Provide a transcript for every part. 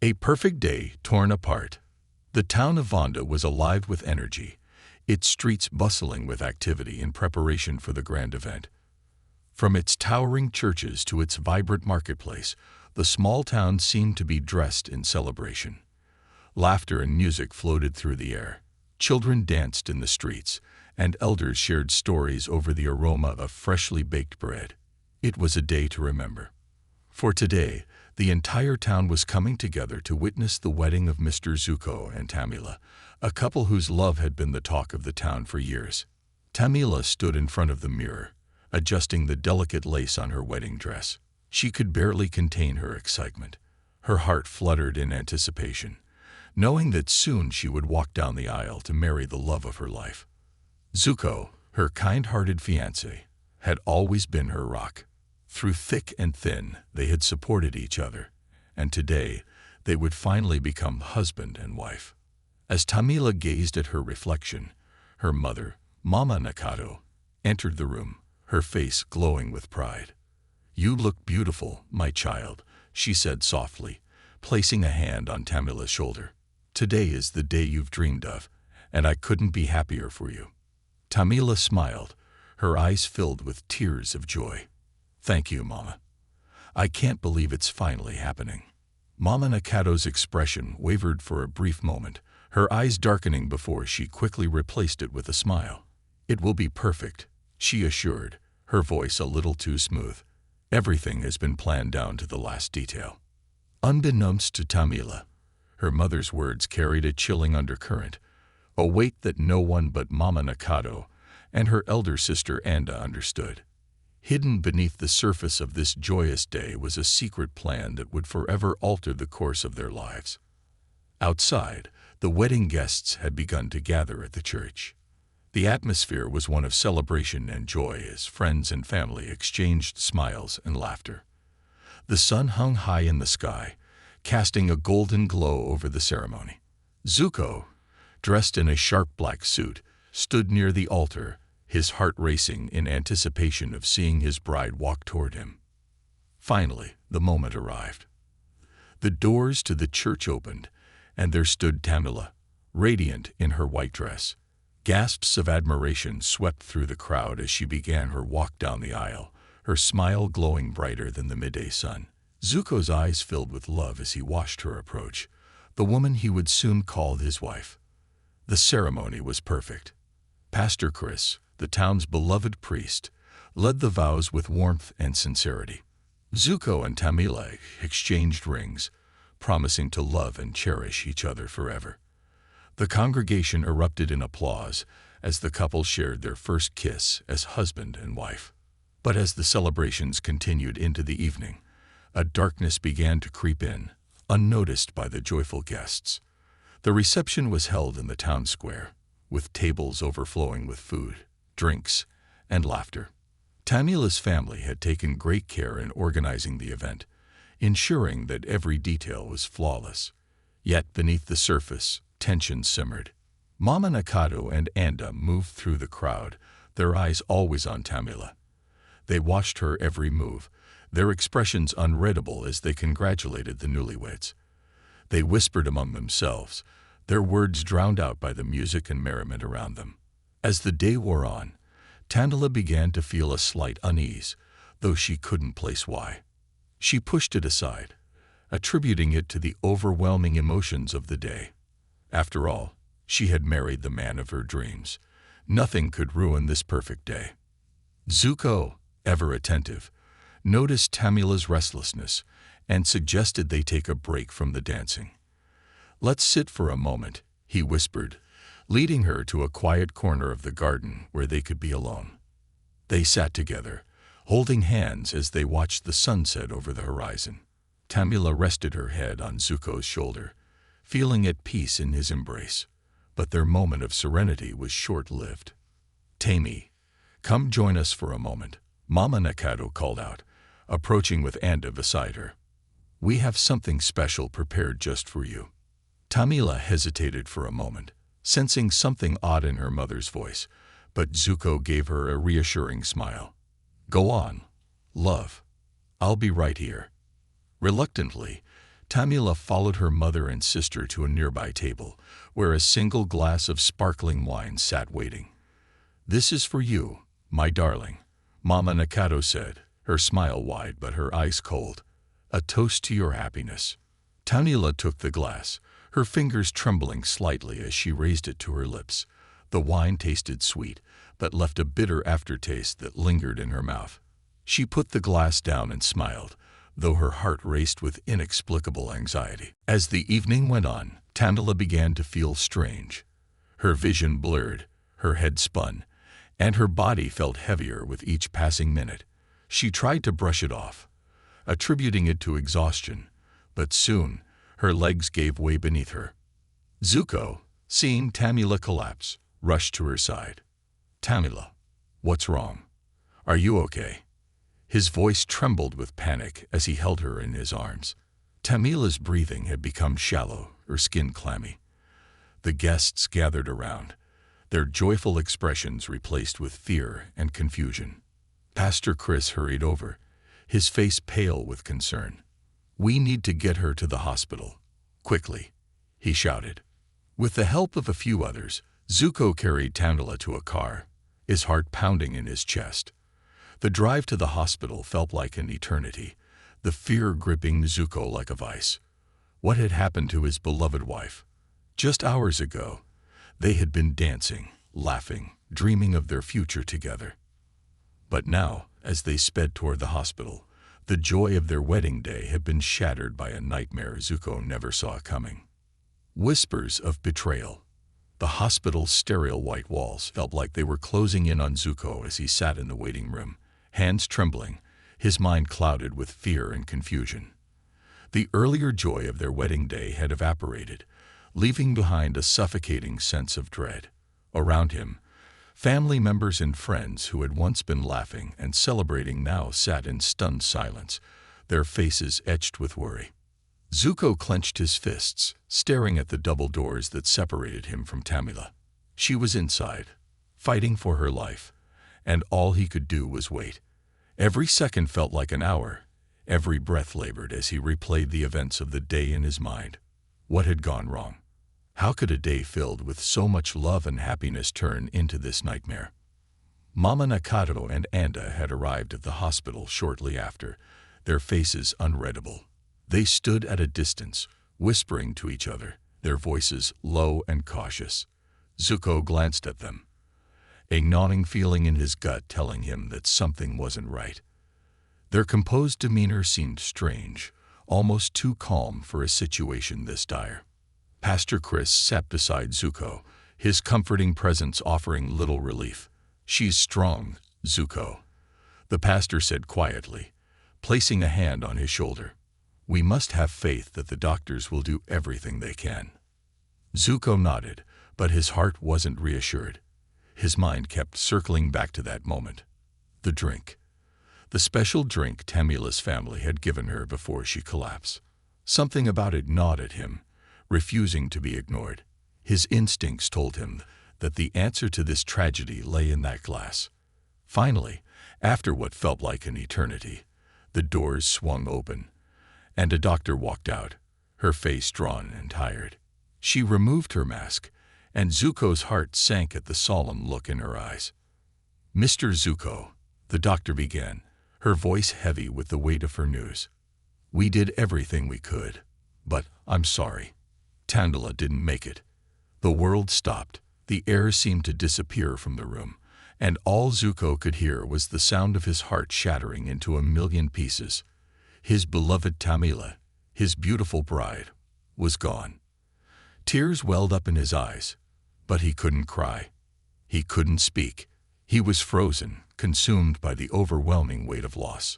A perfect day torn apart. The town of Vonda was alive with energy, its streets bustling with activity in preparation for the grand event. From its towering churches to its vibrant marketplace, the small town seemed to be dressed in celebration. Laughter and music floated through the air. Children danced in the streets, and elders shared stories over the aroma of freshly baked bread. It was a day to remember. For today, the entire town was coming together to witness the wedding of Mr. Zuko and Tamila, a couple whose love had been the talk of the town for years. Tamila stood in front of the mirror, adjusting the delicate lace on her wedding dress. She could barely contain her excitement. Her heart fluttered in anticipation, knowing that soon she would walk down the aisle to marry the love of her life. Zuko, her kind-hearted fiancé, had always been her rock. Through thick and thin, they had supported each other, and today they would finally become husband and wife. As Tamila gazed at her reflection, her mother, Mama Nakado, entered the room, her face glowing with pride. "You look beautiful, my child," she said softly, placing a hand on Tamila's shoulder. "Today is the day you've dreamed of, and I couldn't be happier for you." Tamila smiled, her eyes filled with tears of joy. "Thank you, Mama. I can't believe it's finally happening." Mama Nakado's expression wavered for a brief moment, her eyes darkening before she quickly replaced it with a smile. "It will be perfect," she assured, her voice a little too smooth. "Everything has been planned down to the last detail." Unbeknownst to Tamila, her mother's words carried a chilling undercurrent, a weight that no one but Mama Nakado and her elder sister Anda understood. Hidden beneath the surface of this joyous day was a secret plan that would forever alter the course of their lives. Outside, the wedding guests had begun to gather at the church. The atmosphere was one of celebration and joy as friends and family exchanged smiles and laughter. The sun hung high in the sky, casting a golden glow over the ceremony. Zuko, dressed in a sharp black suit, stood near the altar, his heart racing in anticipation of seeing his bride walk toward him. Finally, the moment arrived. The doors to the church opened, and there stood Tamila, radiant in her white dress. Gasps of admiration swept through the crowd as she began her walk down the aisle, her smile glowing brighter than the midday sun. Zuko's eyes filled with love as he watched her approach, the woman he would soon call his wife. The ceremony was perfect. Pastor Chris, the town's beloved priest, led the vows with warmth and sincerity. Zuko and Tamila exchanged rings, promising to love and cherish each other forever. The congregation erupted in applause as the couple shared their first kiss as husband and wife. But as the celebrations continued into the evening, a darkness began to creep in, unnoticed by the joyful guests. The reception was held in the town square, with tables overflowing with food, drinks, and laughter. Tamila's family had taken great care in organizing the event, ensuring that every detail was flawless. Yet beneath the surface, tension simmered. Mama Nakado and Anda moved through the crowd, their eyes always on Tamila. They watched her every move, their expressions unreadable as they congratulated the newlyweds. They whispered among themselves, their words drowned out by the music and merriment around them. As the day wore on, Tamila began to feel a slight unease, though she couldn't place why. She pushed it aside, attributing it to the overwhelming emotions of the day. After all, she had married the man of her dreams. Nothing could ruin this perfect day. Zuko, ever attentive, noticed Tamila's restlessness and suggested they take a break from the dancing. "Let's sit for a moment," he whispered, leading her to a quiet corner of the garden where they could be alone. They sat together, holding hands as they watched the sunset over the horizon. Tamila rested her head on Zuko's shoulder, feeling at peace in his embrace. But their moment of serenity was short-lived. "Tami, come join us for a moment," Mama Nakado called out, approaching with Anda beside her. "We have something special prepared just for you." Tamila hesitated for a moment, sensing something odd in her mother's voice, but Zuko gave her a reassuring smile. "Go on, love. I'll be right here." Reluctantly, Tamila followed her mother and sister to a nearby table, where a single glass of sparkling wine sat waiting. "This is for you, my darling," Mama Nakato said, her smile wide but her eyes cold. "A toast to your happiness." Tamila took the glass, her fingers trembling slightly as she raised it to her lips. The wine tasted sweet, but left a bitter aftertaste that lingered in her mouth. She put the glass down and smiled, though her heart raced with inexplicable anxiety. As the evening went on, Tamila began to feel strange. Her vision blurred, her head spun, and her body felt heavier with each passing minute. She tried to brush it off, attributing it to exhaustion, but soon her legs gave way beneath her. Zuko, seeing Tamila collapse, rushed to her side. "Tamila, what's wrong? Are you okay?" His voice trembled with panic as he held her in his arms. Tamila's breathing had become shallow, her skin clammy. The guests gathered around, their joyful expressions replaced with fear and confusion. Pastor Chris hurried over, his face pale with concern. "We need to get her to the hospital. Quickly," he shouted. With the help of a few others, Zuko carried Tamila to a car, his heart pounding in his chest. The drive to the hospital felt like an eternity, the fear gripping Zuko like a vice. What had happened to his beloved wife? Just hours ago, they had been dancing, laughing, dreaming of their future together. But now, as they sped toward the hospital, the joy of their wedding day had been shattered by a nightmare Zuko never saw coming. Whispers of betrayal. The hospital's sterile white walls felt like they were closing in on Zuko as he sat in the waiting room, hands trembling, his mind clouded with fear and confusion. The earlier joy of their wedding day had evaporated, leaving behind a suffocating sense of dread. Around him, family members and friends who had once been laughing and celebrating now sat in stunned silence, their faces etched with worry. Zuko clenched his fists, staring at the double doors that separated him from Tamila. She was inside, fighting for her life, and all he could do was wait. Every second felt like an hour, every breath labored as he replayed the events of the day in his mind. What had gone wrong? How could a day filled with so much love and happiness turn into this nightmare? Mama Nakato and Anda had arrived at the hospital shortly after, their faces unreadable. They stood at a distance, whispering to each other, their voices low and cautious. Zuko glanced at them, a gnawing feeling in his gut telling him that something wasn't right. Their composed demeanor seemed strange, almost too calm for a situation this dire. Pastor Chris sat beside Zuko, his comforting presence offering little relief. "She's strong, Zuko," the pastor said quietly, placing a hand on his shoulder. "We must have faith that the doctors will do everything they can." Zuko nodded, but his heart wasn't reassured. His mind kept circling back to that moment. The drink. The special drink Tamila's family had given her before she collapsed. Something about it gnawed at him, refusing to be ignored. His instincts told him that the answer to this tragedy lay in that glass. Finally, after what felt like an eternity, the doors swung open, and a doctor walked out, her face drawn and tired. She removed her mask, and Zuko's heart sank at the solemn look in her eyes. "Mr. Zuko," the doctor began, her voice heavy with the weight of her news. "We did everything we could, but I'm sorry. Tamila didn't make it." The world stopped, the air seemed to disappear from the room, and all Zuko could hear was the sound of his heart shattering into a million pieces. His beloved Tamila, his beautiful bride, was gone. Tears welled up in his eyes, but he couldn't cry. He couldn't speak. He was frozen, consumed by the overwhelming weight of loss.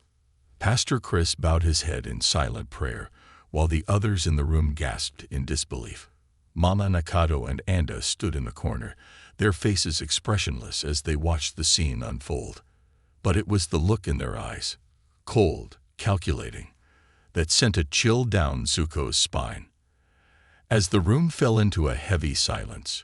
Pastor Chris bowed his head in silent prayer, while the others in the room gasped in disbelief. Mama Nakato and Anda stood in the corner, their faces expressionless as they watched the scene unfold. But it was the look in their eyes, cold, calculating, that sent a chill down Zuko's spine. As the room fell into a heavy silence,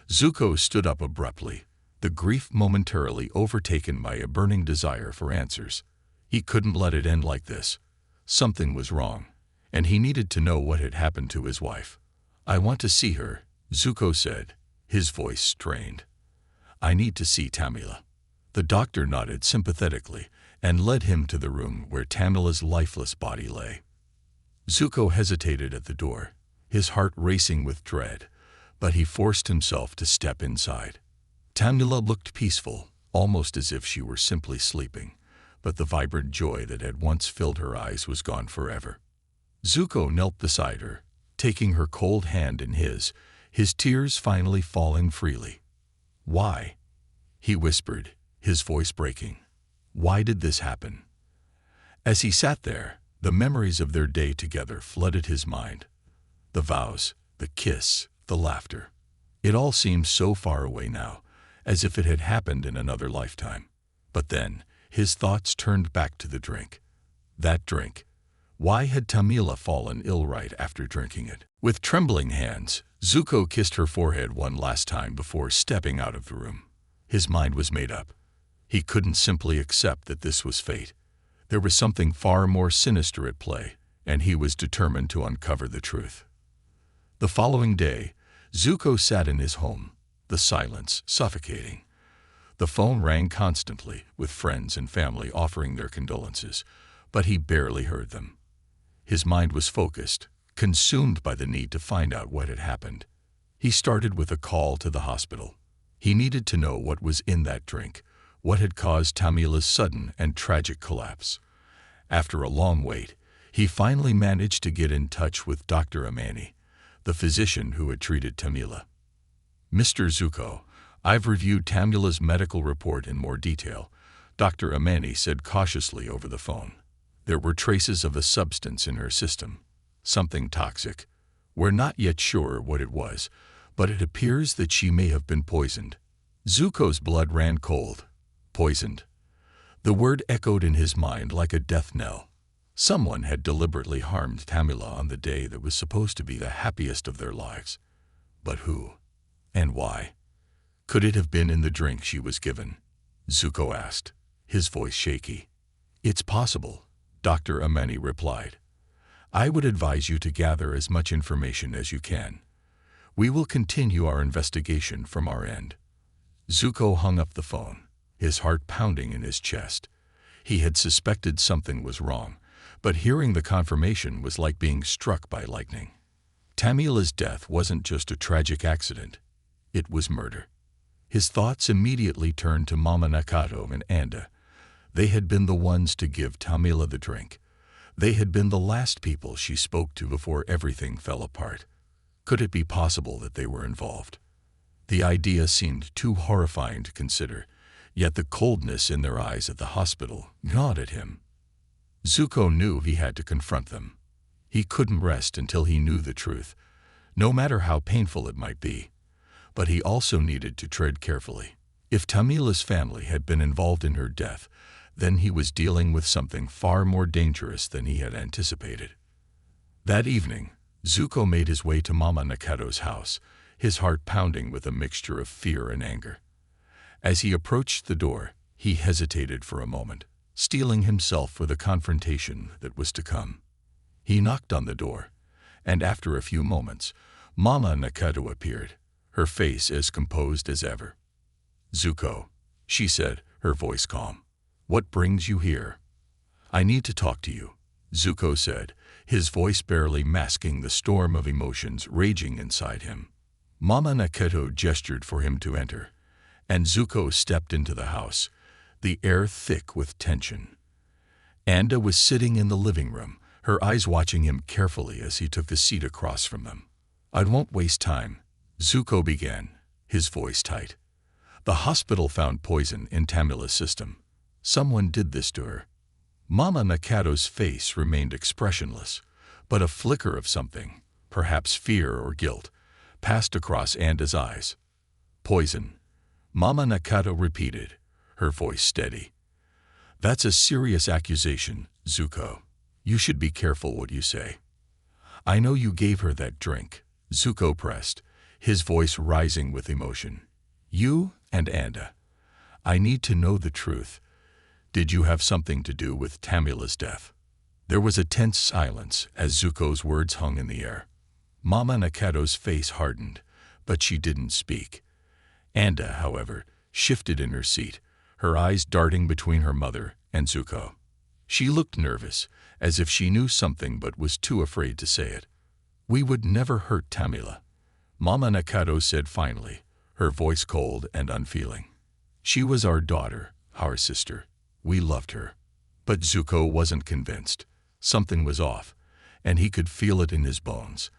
Zuko stood up abruptly, the grief momentarily overtaken by a burning desire for answers. He couldn't let it end like this. Something was wrong, and he needed to know what had happened to his wife. "I want to see her," Zuko said, his voice strained. "I need to see Tamila." The doctor nodded sympathetically and led him to the room where Tamila's lifeless body lay. Zuko hesitated at the door, his heart racing with dread, but he forced himself to step inside. Tamila looked peaceful, almost as if she were simply sleeping, but the vibrant joy that had once filled her eyes was gone forever. Zuko knelt beside her, taking her cold hand in his tears finally falling freely. "Why?" he whispered, his voice breaking. "Why did this happen?" As he sat there, the memories of their day together flooded his mind. The vows, the kiss, the laughter. It all seemed so far away now, as if it had happened in another lifetime. But then, his thoughts turned back to the drink. That drink. Why had Tamila fallen ill right after drinking it? With trembling hands, Zuko kissed her forehead one last time before stepping out of the room. His mind was made up. He couldn't simply accept that this was fate. There was something far more sinister at play, and he was determined to uncover the truth. The following day, Zuko sat in his home, the silence suffocating. The phone rang constantly, with friends and family offering their condolences, but he barely heard them. His mind was focused, consumed by the need to find out what had happened. He started with a call to the hospital. He needed to know what was in that drink, what had caused Tamila's sudden and tragic collapse. After a long wait, he finally managed to get in touch with Dr. Amani, the physician who had treated Tamila. "Mr. Zuko, I've reviewed Tamila's medical report in more detail," Dr. Amani said cautiously over the phone. "There were traces of a substance in her system, something toxic. We're not yet sure what it was, but it appears that she may have been poisoned." Zuko's blood ran cold. Poisoned. The word echoed in his mind like a death knell. Someone had deliberately harmed Tamila on the day that was supposed to be the happiest of their lives. But who? And why? Could it have been in the drink she was given? Zuko asked, his voice shaky. "It's possible," Dr. Amani replied. "I would advise you to gather as much information as you can. We will continue our investigation from our end." Zuko hung up the phone, his heart pounding in his chest. He had suspected something was wrong, but hearing the confirmation was like being struck by lightning. Tamila's death wasn't just a tragic accident. It was murder. His thoughts immediately turned to Mama Nakato and Anda. They had been the ones to give Tamila the drink. They had been the last people she spoke to before everything fell apart. Could it be possible that they were involved? The idea seemed too horrifying to consider, yet the coldness in their eyes at the hospital gnawed at him. Zuko knew he had to confront them. He couldn't rest until he knew the truth, no matter how painful it might be. But he also needed to tread carefully. If Tamila's family had been involved in her death, then he was dealing with something far more dangerous than he had anticipated. That evening, Zuko made his way to Mama Nakato's house, his heart pounding with a mixture of fear and anger. As he approached the door, he hesitated for a moment, steeling himself for the confrontation that was to come. He knocked on the door, and after a few moments, Mama Nakato appeared, her face as composed as ever. "Zuko," she said, her voice calm. "What brings you here?" "I need to talk to you," Zuko said, his voice barely masking the storm of emotions raging inside him. Mama Nakato gestured for him to enter, and Zuko stepped into the house, the air thick with tension. Anda was sitting in the living room, her eyes watching him carefully as he took the seat across from them. "I won't waste time," Zuko began, his voice tight. "The hospital found poison in Tamila's system. Someone did this to her." Mama Nakato's face remained expressionless, but a flicker of something, perhaps fear or guilt, passed across Anda's eyes. "Poison," Mama Nakato repeated, her voice steady. "That's a serious accusation, Zuko. You should be careful what you say." "I know you gave her that drink," Zuko pressed, his voice rising with emotion. "You and Anda. I need to know the truth. Did you have something to do with Tamila's death?" There was a tense silence as Zuko's words hung in the air. Mama Nakado's face hardened, but she didn't speak. Anda, however, shifted in her seat, her eyes darting between her mother and Zuko. She looked nervous, as if she knew something but was too afraid to say it. "We would never hurt Tamila," Mama Nakado said finally, her voice cold and unfeeling. "She was our daughter, our sister. We loved her." But Zuko wasn't convinced. Something was off, and he could feel it in his bones.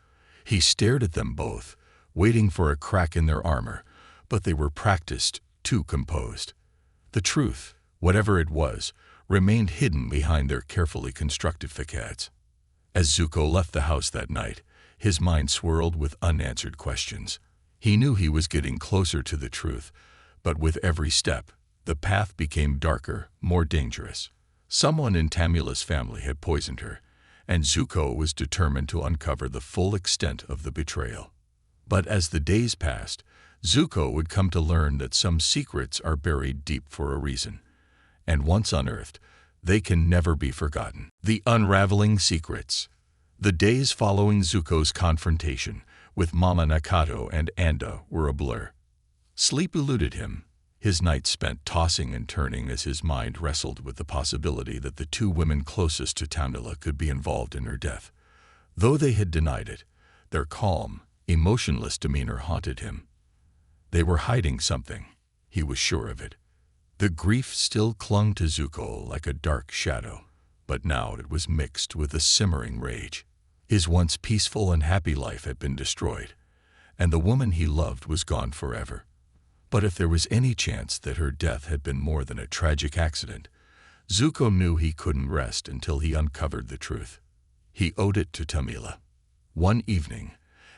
He stared at them both, waiting for a crack in their armor, but they were practiced, too composed. The truth, whatever it was, remained hidden behind their carefully constructed facades. As Zuko left the house that night, his mind swirled with unanswered questions. He knew he was getting closer to the truth, but with every step, the path became darker, more dangerous. Someone in Tamila's family had poisoned her, and Zuko was determined to uncover the full extent of the betrayal. But as the days passed, Zuko would come to learn that some secrets are buried deep for a reason, and once unearthed, they can never be forgotten. The unraveling secrets. The days following Zuko's confrontation with Mama Nakado and Anda were a blur. Sleep eluded him, his nights spent tossing and turning as his mind wrestled with the possibility that the two women closest to Tamila could be involved in her death. Though they had denied it, their calm, emotionless demeanor haunted him. They were hiding something, he was sure of it. The grief still clung to Zuko like a dark shadow, but now it was mixed with a simmering rage. His once peaceful and happy life had been destroyed, and the woman he loved was gone forever. But if there was any chance that her death had been more than a tragic accident, Zuko knew he couldn't rest until he uncovered the truth. He owed it to Tamila. One evening,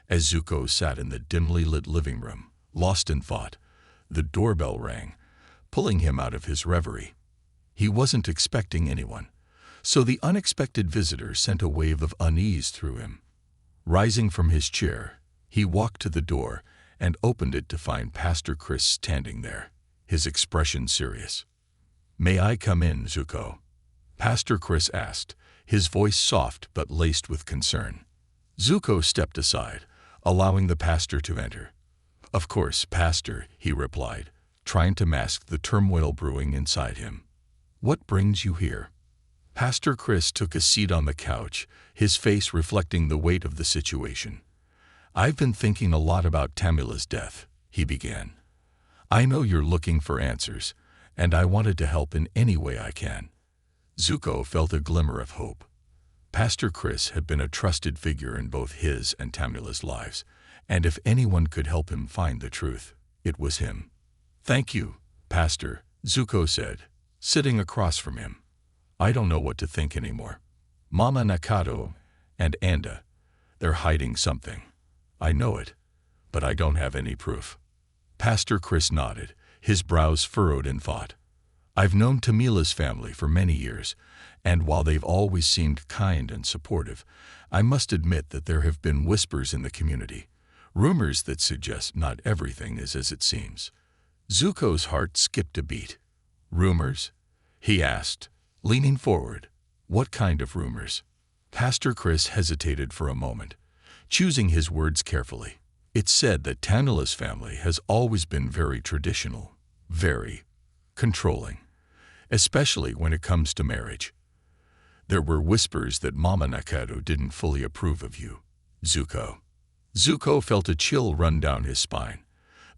as Zuko sat in the dimly lit living room, lost in thought, the doorbell rang, pulling him out of his reverie. He wasn't expecting anyone, so the unexpected visitor sent a wave of unease through him. Rising from his chair, he walked to the door and opened it to find Pastor Chris standing there, his expression serious. "May I come in, Zuko?" Pastor Chris asked, his voice soft but laced with concern. Zuko stepped aside, allowing the pastor to enter. "Of course, Pastor," he replied, trying to mask the turmoil brewing inside him. "What brings you here?" Pastor Chris took a seat on the couch, his face reflecting the weight of the situation. "I've been thinking a lot about Tamila's death," he began. "I know you're looking for answers, and I wanted to help in any way I can." Zuko felt a glimmer of hope. Pastor Chris had been a trusted figure in both his and Tamila's lives, and if anyone could help him find the truth, it was him. "Thank you, Pastor," Zuko said, sitting across from him. "I don't know what to think anymore. Mama Nakado and Anda, they're hiding something. I know it, but I don't have any proof." Pastor Chris nodded, his brows furrowed in thought. "I've known Tamila's family for many years, and while they've always seemed kind and supportive, I must admit that there have been whispers in the community, rumors that suggest not everything is as it seems." Zuko's heart skipped a beat. "Rumors?" he asked, leaning forward. "What kind of rumors?" Pastor Chris hesitated for a moment, choosing his words carefully. "It's said that Tamila's family has always been very traditional, very controlling, especially when it comes to marriage. There were whispers that Mama Nakado didn't fully approve of you, Zuko." Zuko felt a chill run down his spine.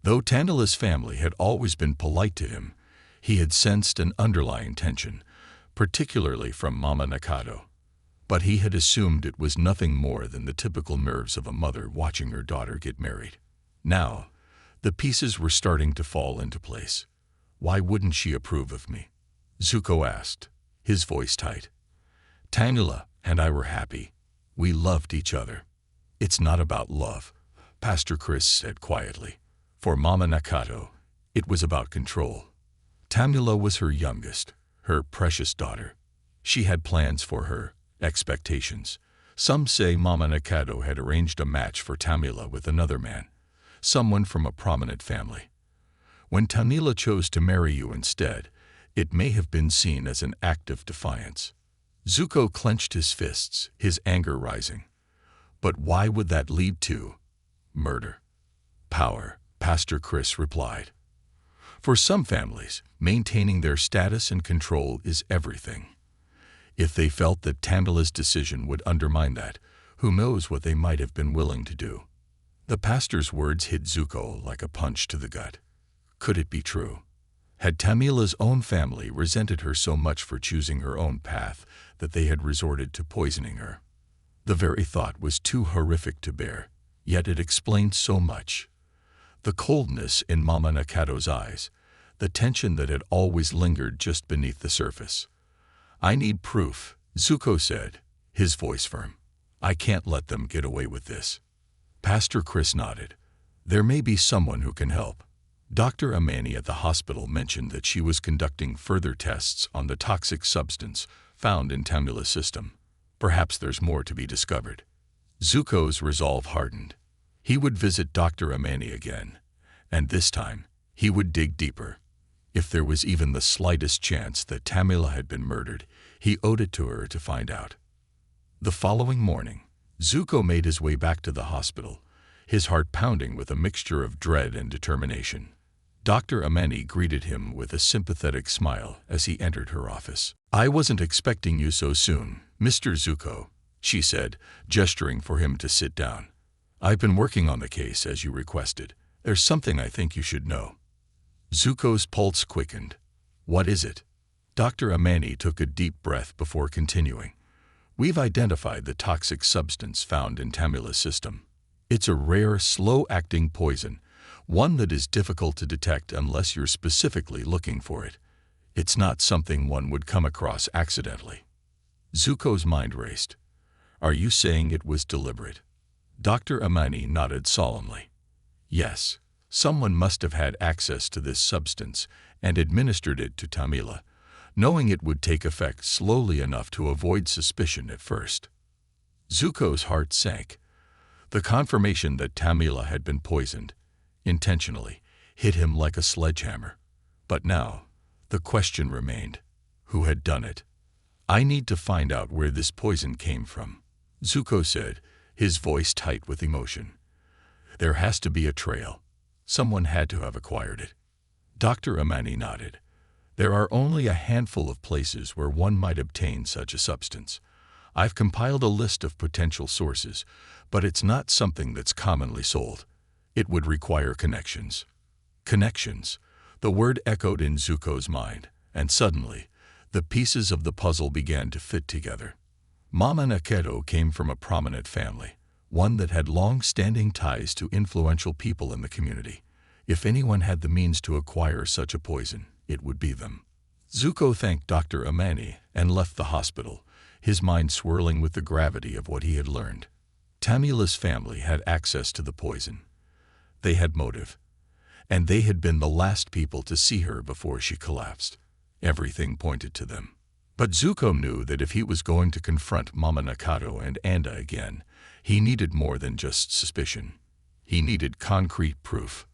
Though Tamila's family had always been polite to him, he had sensed an underlying tension, particularly from Mama Nakado. But he had assumed it was nothing more than the typical nerves of a mother watching her daughter get married. Now, the pieces were starting to fall into place. "Why wouldn't she approve of me?" Zuko asked, his voice tight. "Tamila and I were happy. We loved each other." "It's not about love," Pastor Chris said quietly. "For Mama Nakado, it was about control. Tamila was her youngest, her precious daughter. She had plans for her, expectations. Some say Mama Nakado had arranged a match for Tamila with another man, someone from a prominent family. When Tamila chose to marry you instead, it may have been seen as an act of defiance." Zuko clenched his fists, his anger rising. But why would that lead to murder? Power, Pastor Chris replied. For some families, maintaining their status and control is everything. If they felt that Tamila's decision would undermine that, who knows what they might have been willing to do. The pastor's words hit Zuko like a punch to the gut. Could it be true? Had Tamila's own family resented her so much for choosing her own path that they had resorted to poisoning her? The very thought was too horrific to bear, yet it explained so much. The coldness in Mama Nakado's eyes, the tension that had always lingered just beneath the surface. I need proof, Zuko said, his voice firm. I can't let them get away with this. Pastor Chris nodded. There may be someone who can help. Dr. Amani at the hospital mentioned that she was conducting further tests on the toxic substance found in Tamila's system. Perhaps there's more to be discovered. Zuko's resolve hardened. He would visit Dr. Amani again, and this time he would dig deeper. If there was even the slightest chance that Tamila had been murdered, he owed it to her to find out. The following morning, Zuko made his way back to the hospital, his heart pounding with a mixture of dread and determination. Dr. Amani greeted him with a sympathetic smile as he entered her office. I wasn't expecting you so soon, Mr. Zuko, she said, gesturing for him to sit down. I've been working on the case as you requested. There's something I think you should know. Zuko's pulse quickened. What is it? Dr. Amani took a deep breath before continuing. We've identified the toxic substance found in Tamila's system. It's a rare, slow-acting poison, one that is difficult to detect unless you're specifically looking for it. It's not something one would come across accidentally. Zuko's mind raced. Are you saying it was deliberate? Dr. Amani nodded solemnly. Yes, someone must have had access to this substance and administered it to Tamila, knowing it would take effect slowly enough to avoid suspicion at first. Zuko's heart sank. The confirmation that Tamila had been poisoned, intentionally, hit him like a sledgehammer. But now, the question remained, who had done it? I need to find out where this poison came from, Zuko said, his voice tight with emotion. There has to be a trail. Someone had to have acquired it. Dr. Amani nodded. There are only a handful of places where one might obtain such a substance. I've compiled a list of potential sources, but it's not something that's commonly sold. It would require connections. Connections. The word echoed in Zuko's mind, and suddenly, the pieces of the puzzle began to fit together. Mama Nakado came from a prominent family, one that had long-standing ties to influential people in the community. If anyone had the means to acquire such a poison, it would be them. Zuko thanked Dr. Amani and left the hospital, his mind swirling with the gravity of what he had learned. Tamila's family had access to the poison. They had motive, and they had been the last people to see her before she collapsed. Everything pointed to them. But Zuko knew that if he was going to confront Mama Nakado and Anda again, he needed more than just suspicion. He needed concrete proof.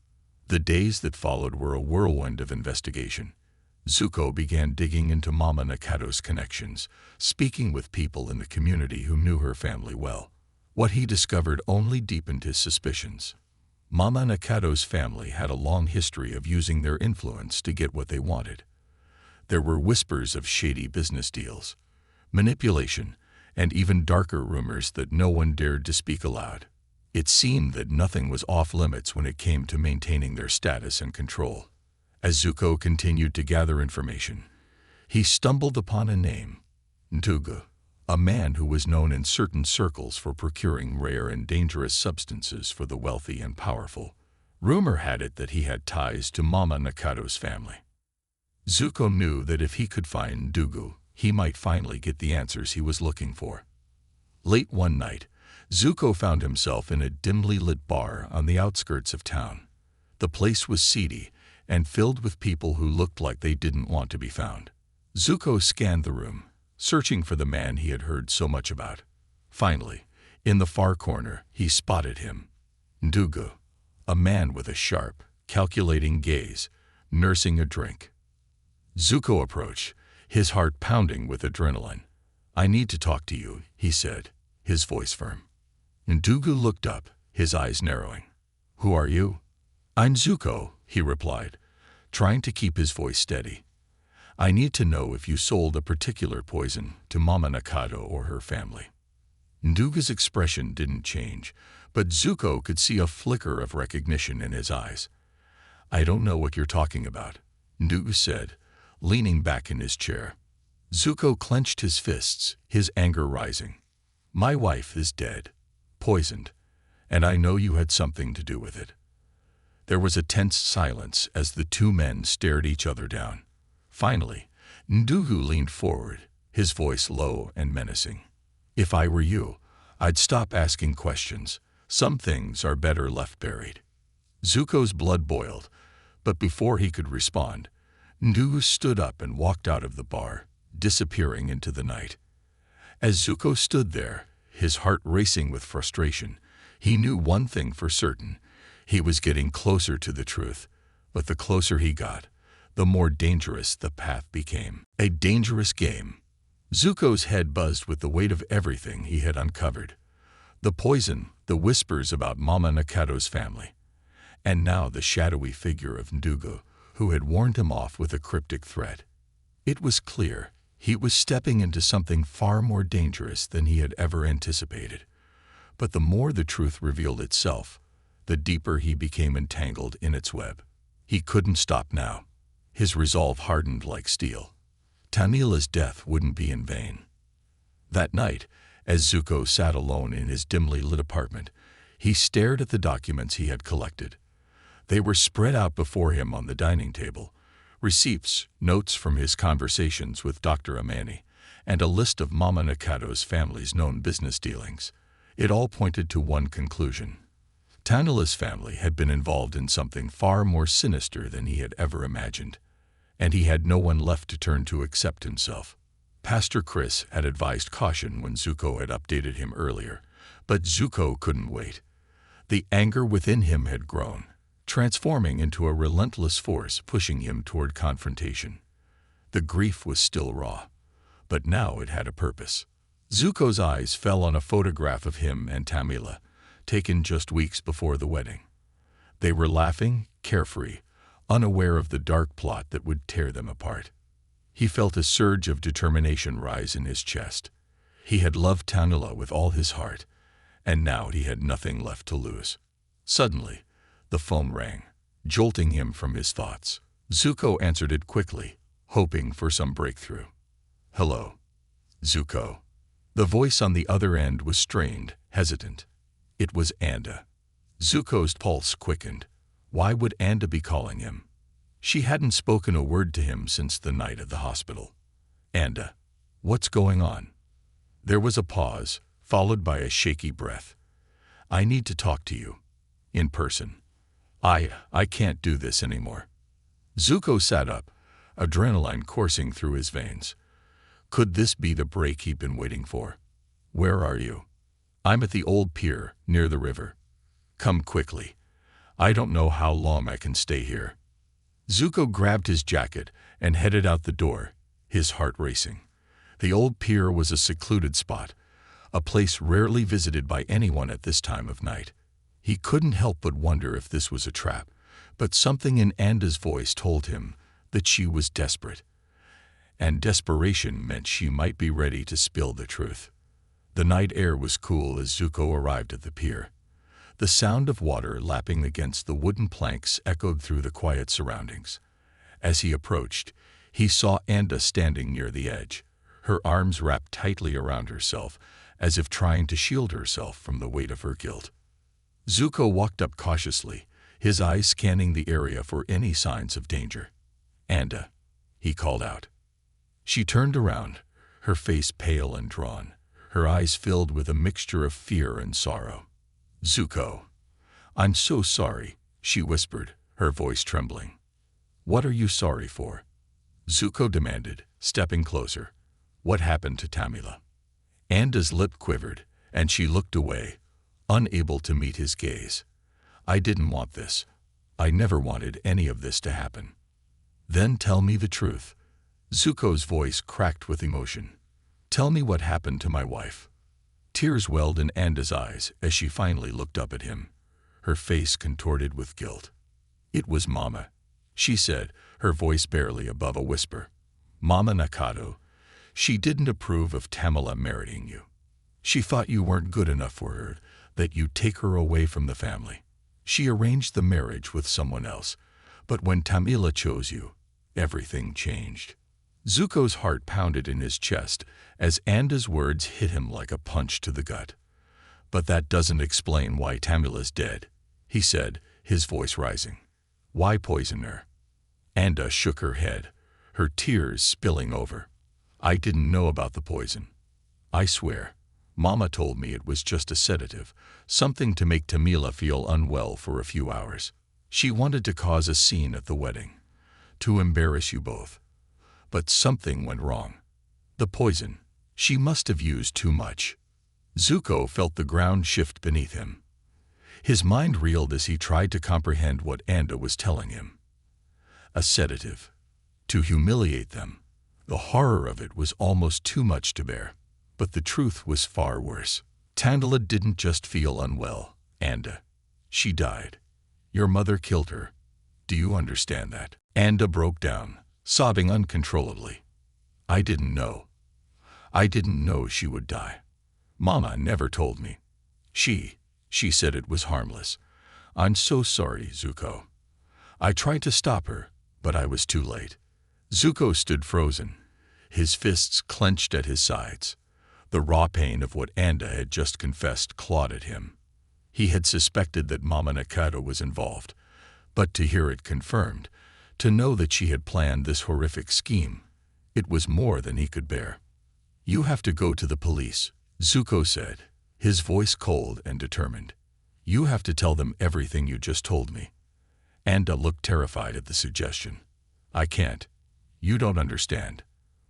The days that followed were a whirlwind of investigation. Zuko began digging into Mama Nakado's connections, speaking with people in the community who knew her family well. What he discovered only deepened his suspicions. Mama Nakado's family had a long history of using their influence to get what they wanted. There were whispers of shady business deals, manipulation, and even darker rumors that no one dared to speak aloud. It seemed that nothing was off-limits when it came to maintaining their status and control. As Zuko continued to gather information, he stumbled upon a name, Ntugu, a man who was known in certain circles for procuring rare and dangerous substances for the wealthy and powerful. Rumor had it that he had ties to Mama Nakado's family. Zuko knew that if he could find Ntugu, he might finally get the answers he was looking for. Late one night, Zuko found himself in a dimly lit bar on the outskirts of town. The place was seedy and filled with people who looked like they didn't want to be found. Zuko scanned the room, searching for the man he had heard so much about. Finally, in the far corner, he spotted him. Ntugu, a man with a sharp, calculating gaze, nursing a drink. Zuko approached, his heart pounding with adrenaline. I need to talk to you, he said, his voice firm. Ndugu looked up, his eyes narrowing. Who are you? I'm Zuko, he replied, trying to keep his voice steady. I need to know if you sold a particular poison to Mama Nakado or her family. Ndugu's expression didn't change, but Zuko could see a flicker of recognition in his eyes. I don't know what you're talking about, Ndugu said, leaning back in his chair. Zuko clenched his fists, his anger rising. My wife is dead, poisoned, and I know you had something to do with it. There was a tense silence as the two men stared each other down. Finally, Ndugu leaned forward, his voice low and menacing. If I were you, I'd stop asking questions. Some things are better left buried. Zuko's blood boiled, but before he could respond, Ndugu stood up and walked out of the bar, disappearing into the night. As Zuko stood there, his heart racing with frustration, he knew one thing for certain. He was getting closer to the truth, but the closer he got, the more dangerous the path became. A dangerous game. Zuko's head buzzed with the weight of everything he had uncovered. The poison, the whispers about Mama Nakado's family, and now the shadowy figure of Ndugu, who had warned him off with a cryptic threat. It was clear he was stepping into something far more dangerous than he had ever anticipated. But the more the truth revealed itself, the deeper he became entangled in its web. He couldn't stop now. His resolve hardened like steel. Tamila's death wouldn't be in vain. That night, as Zuko sat alone in his dimly lit apartment, he stared at the documents he had collected. They were spread out before him on the dining table. Receipts, notes from his conversations with Dr. Amani, and a list of Mama Nakado's family's known business dealings. It all pointed to one conclusion. Tanila's family had been involved in something far more sinister than he had ever imagined, and he had no one left to turn to except himself. Pastor Chris had advised caution when Zuko had updated him earlier, but Zuko couldn't wait. The anger within him had grown, transforming into a relentless force pushing him toward confrontation. The grief was still raw, but now it had a purpose. Zuko's eyes fell on a photograph of him and Tamila, taken just weeks before the wedding. They were laughing, carefree, unaware of the dark plot that would tear them apart. He felt a surge of determination rise in his chest. He had loved Tamila with all his heart, and now he had nothing left to lose. Suddenly, the phone rang, jolting him from his thoughts. Zuko answered it quickly, hoping for some breakthrough. Hello, Zuko. The voice on the other end was strained, hesitant. It was Anda. Zuko's pulse quickened. Why would Anda be calling him? She hadn't spoken a word to him since the night at the hospital. Anda, what's going on? There was a pause, followed by a shaky breath. I need to talk to you. In person. I can't do this anymore. Zuko sat up, adrenaline coursing through his veins. Could this be the break he'd been waiting for? Where are you? I'm at the old pier, near the river. Come quickly. I don't know how long I can stay here. Zuko grabbed his jacket and headed out the door, his heart racing. The old pier was a secluded spot, a place rarely visited by anyone at this time of night. He couldn't help but wonder if this was a trap, but something in Anda's voice told him that she was desperate. And desperation meant she might be ready to spill the truth. The night air was cool as Zuko arrived at the pier. The sound of water lapping against the wooden planks echoed through the quiet surroundings. As he approached, he saw Anda standing near the edge, her arms wrapped tightly around herself, as if trying to shield herself from the weight of her guilt. Zuko walked up cautiously, his eyes scanning the area for any signs of danger. Anda, he called out. She turned around, her face pale and drawn, her eyes filled with a mixture of fear and sorrow. Zuko, I'm so sorry, she whispered, her voice trembling. What are you sorry for? Zuko demanded, stepping closer. What happened to Tamila? Anda's lip quivered, and she looked away, unable to meet his gaze. I didn't want this. I never wanted any of this to happen. Then tell me the truth. Zuko's voice cracked with emotion. Tell me what happened to my wife." Tears welled in Anda's eyes as she finally looked up at him, her face contorted with guilt. "It was Mama," she said, her voice barely above a whisper. "Mama Nakado. She didn't approve of Tamila marrying you. She thought you weren't good enough for her, that you'd take her away from the family. She arranged the marriage with someone else, but when Tamila chose you, everything changed." Zuko's heart pounded in his chest as Anda's words hit him like a punch to the gut. "But that doesn't explain why Tamila's dead," he said, his voice rising. "Why poison her?" Anda shook her head, her tears spilling over. "I didn't know about the poison. I swear, Mama told me it was just a sedative, something to make Tamila feel unwell for a few hours. She wanted to cause a scene at the wedding, to embarrass you both. But something went wrong. The poison. She must have used too much." Zuko felt the ground shift beneath him. His mind reeled as he tried to comprehend what Anda was telling him. A sedative. To humiliate them. The horror of it was almost too much to bear. But the truth was far worse. Tamila didn't just feel unwell, Anda. She died. Your mother killed her. Do you understand that? Anda broke down, sobbing uncontrollably. "I didn't know. I didn't know she would die. Mama never told me. She said it was harmless. I'm so sorry, Zuko. I tried to stop her, but I was too late." Zuko stood frozen, his fists clenched at his sides. The raw pain of what Anda had just confessed clawed at him. He had suspected that Mama Nakado was involved, but to hear it confirmed, to know that she had planned this horrific scheme, it was more than he could bear. "You have to go to the police," Zuko said, his voice cold and determined. "You have to tell them everything you just told me." Anda looked terrified at the suggestion. "I can't. You don't understand.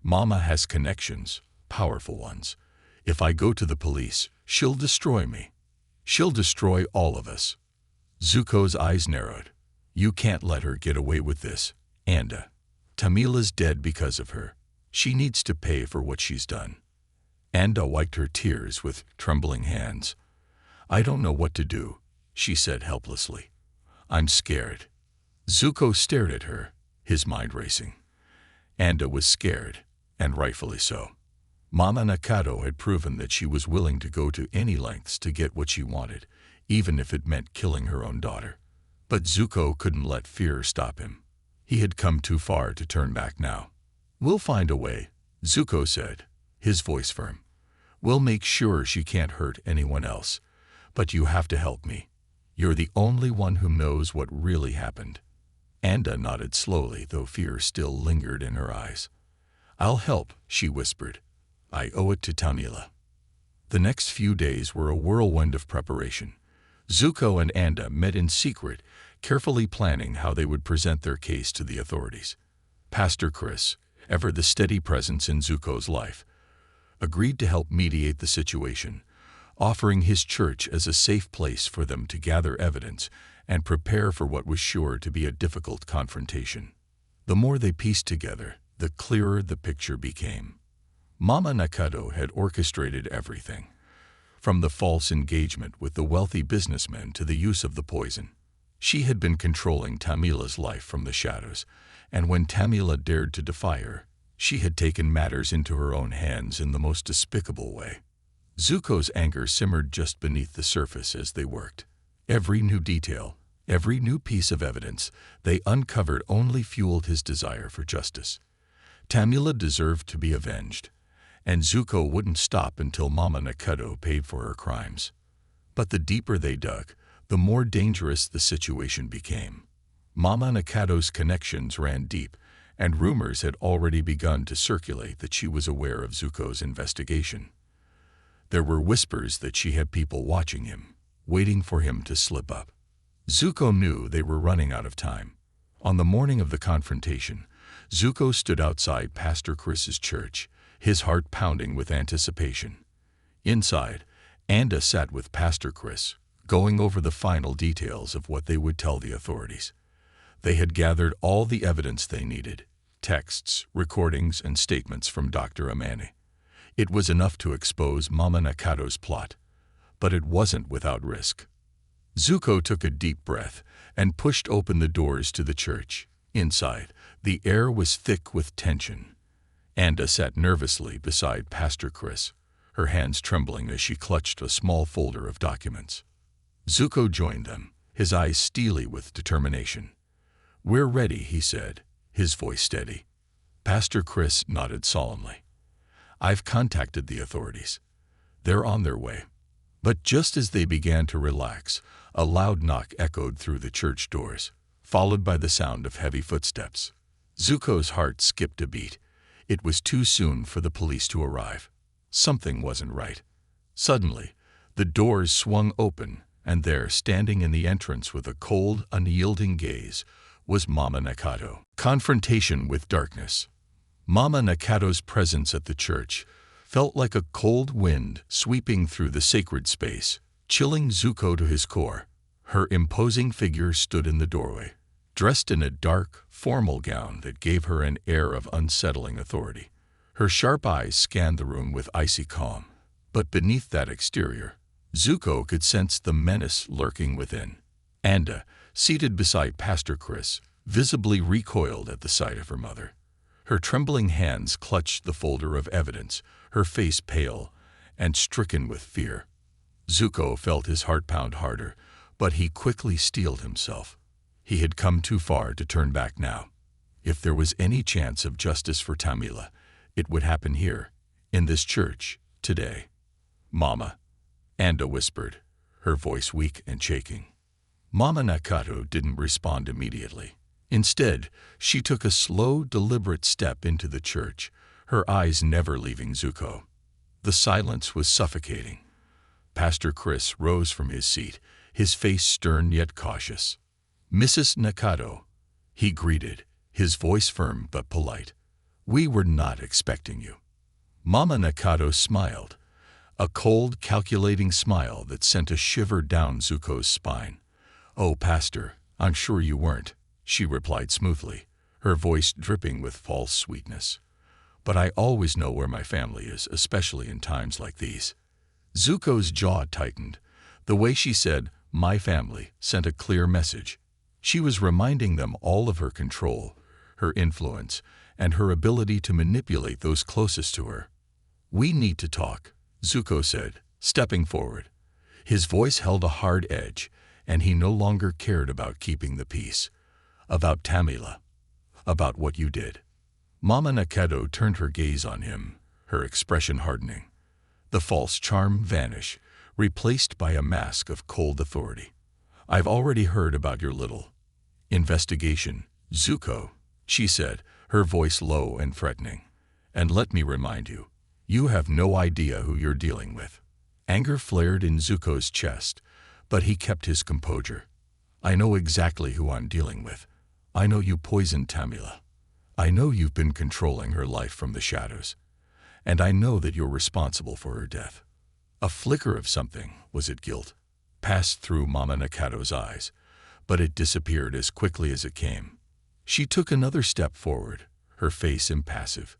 Mama has connections, powerful ones. If I go to the police, she'll destroy me. She'll destroy all of us." Zuko's eyes narrowed. "You can't let her get away with this, Anda. Tamila's dead because of her. She needs to pay for what she's done." Anda wiped her tears with trembling hands. "I don't know what to do," she said helplessly. "I'm scared." Zuko stared at her, his mind racing. Anda was scared, and rightfully so. Mama Nakado had proven that she was willing to go to any lengths to get what she wanted, even if it meant killing her own daughter. But Zuko couldn't let fear stop him. He had come too far to turn back now. "We'll find a way," Zuko said, his voice firm. "We'll make sure she can't hurt anyone else. But you have to help me. You're the only one who knows what really happened." Anda nodded slowly, though fear still lingered in her eyes. "I'll help," she whispered. "I owe it to Tamila." The next few days were a whirlwind of preparation. Zuko and Anda met in secret, carefully planning how they would present their case to the authorities. Pastor Chris, ever the steady presence in Zuko's life, agreed to help mediate the situation, offering his church as a safe place for them to gather evidence and prepare for what was sure to be a difficult confrontation. The more they pieced together, the clearer the picture became. Mama Nakado had orchestrated everything, from the false engagement with the wealthy businessman to the use of the poison. She had been controlling Tamila's life from the shadows, and when Tamila dared to defy her, she had taken matters into her own hands in the most despicable way. Zuko's anger simmered just beneath the surface as they worked. Every new detail, every new piece of evidence they uncovered only fueled his desire for justice. Tamila deserved to be avenged, and Zuko wouldn't stop until Mama Nakado paid for her crimes. But the deeper they dug, the more dangerous the situation became. Mama Nakado's connections ran deep, and rumors had already begun to circulate that she was aware of Zuko's investigation. There were whispers that she had people watching him, waiting for him to slip up. Zuko knew they were running out of time. On the morning of the confrontation, Zuko stood outside Pastor Chris's church, his heart pounding with anticipation. Inside, Anda sat with Pastor Chris, going over the final details of what they would tell the authorities. They had gathered all the evidence they needed, texts, recordings, and statements from Dr. Amani. It was enough to expose Mama Nakado's plot, but it wasn't without risk. Zuko took a deep breath and pushed open the doors to the church. Inside, the air was thick with tension. Anda sat nervously beside Pastor Chris, her hands trembling as she clutched a small folder of documents. Zuko joined them, his eyes steely with determination. "We're ready," he said, his voice steady. Pastor Chris nodded solemnly. "I've contacted the authorities. They're on their way." But just as they began to relax, a loud knock echoed through the church doors, followed by the sound of heavy footsteps. Zuko's heart skipped a beat. It was too soon for the police to arrive. Something wasn't right. Suddenly, the doors swung open, and there, standing in the entrance with a cold, unyielding gaze, was Mama Nakado. Confrontation with darkness. Mama Nakado's presence at the church felt like a cold wind sweeping through the sacred space, chilling Zuko to his core. Her imposing figure stood in the doorway, dressed in a dark, formal gown that gave her an air of unsettling authority. Her sharp eyes scanned the room with icy calm, but beneath that exterior, Zuko could sense the menace lurking within. Anda, seated beside Pastor Chris, visibly recoiled at the sight of her mother. Her trembling hands clutched the folder of evidence, her face pale and stricken with fear. Zuko felt his heart pound harder, but he quickly steeled himself. He had come too far to turn back now. If there was any chance of justice for Tamila, it would happen here, in this church, today. "Mama," Anda whispered, her voice weak and shaking. Mama Nakado didn't respond immediately. Instead, she took a slow, deliberate step into the church, her eyes never leaving Zuko. The silence was suffocating. Pastor Chris rose from his seat, his face stern yet cautious. "Mrs. Nakado," he greeted, his voice firm but polite. "We were not expecting you." Mama Nakado smiled, a cold, calculating smile that sent a shiver down Zuko's spine. "Oh, Pastor, I'm sure you weren't," she replied smoothly, her voice dripping with false sweetness. "But I always know where my family is, especially in times like these." Zuko's jaw tightened. The way she said, "my family," sent a clear message. She was reminding them all of her control, her influence, and her ability to manipulate those closest to her. "We need to talk," Zuko said, stepping forward. His voice held a hard edge, and he no longer cared about keeping the peace. "About Tamila. About what you did." Mama Nakado turned her gaze on him, her expression hardening. The false charm vanished, replaced by a mask of cold authority. "I've already heard about your little investigation, Zuko," she said, her voice low and threatening. "And let me remind you, you have no idea who you're dealing with." Anger flared in Zuko's chest, but he kept his composure. "I know exactly who I'm dealing with. I know you poisoned Tamila. I know you've been controlling her life from the shadows. And I know that you're responsible for her death." A flicker of something, was it guilt, passed through Mama Nakado's eyes, but it disappeared as quickly as it came. She took another step forward, her face impassive.